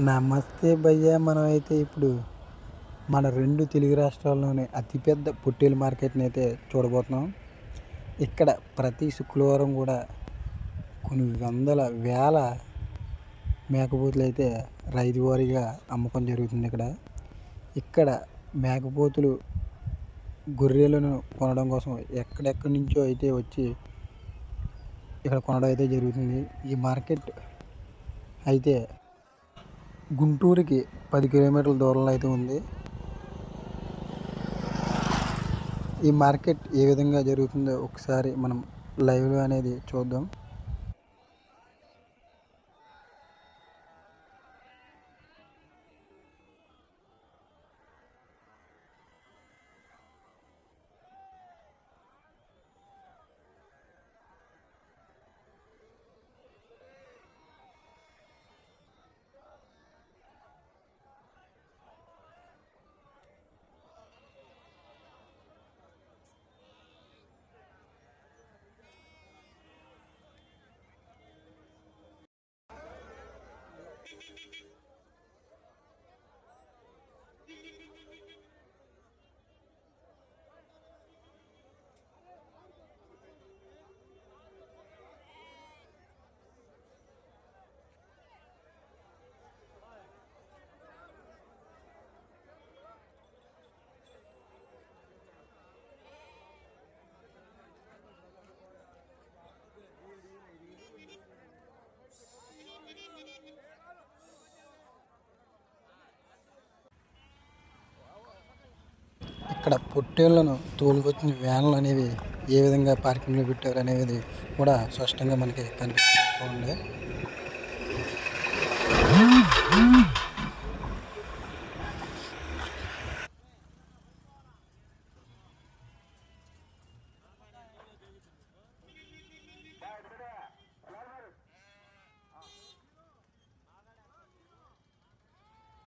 నమస్తే భయ్యా. మనమైతే ఇప్పుడు మన రెండు తెలుగు రాష్ట్రాల్లోనే అతిపెద్ద పొట్టేలు మార్కెట్ని అయితే చూడబోతున్నాం. ఇక్కడ ప్రతి శుక్రవారం కూడా కొన్ని వందల వేల మేకపోతులు అయితే రైతువారీగా అమ్మకం జరుగుతుంది. ఇక్కడ మేకపోతులు గొర్రెలను కొనడం కోసం ఎక్కడెక్కడి నుంచో అయితే వచ్చి ఇక్కడ కొనడం అయితే జరుగుతుంది. ఈ మార్కెట్ అయితే గుంటూరుకి 10 కిలోమీటర్ల దూరంలో అయితే ఉంది. ఈ మార్కెట్ ఏ విధంగా జరుగుతుందో ఒకసారి మనం లైవ్లో అనేది చూద్దాం. ఇక్కడ పొట్టేళ్లను తోలుకొచ్చిన వ్యాన్లు అనేవి ఏ విధంగా పార్కింగ్లో పెట్టారు అనేది కూడా స్పష్టంగా మనకి కనిపిస్తుంది.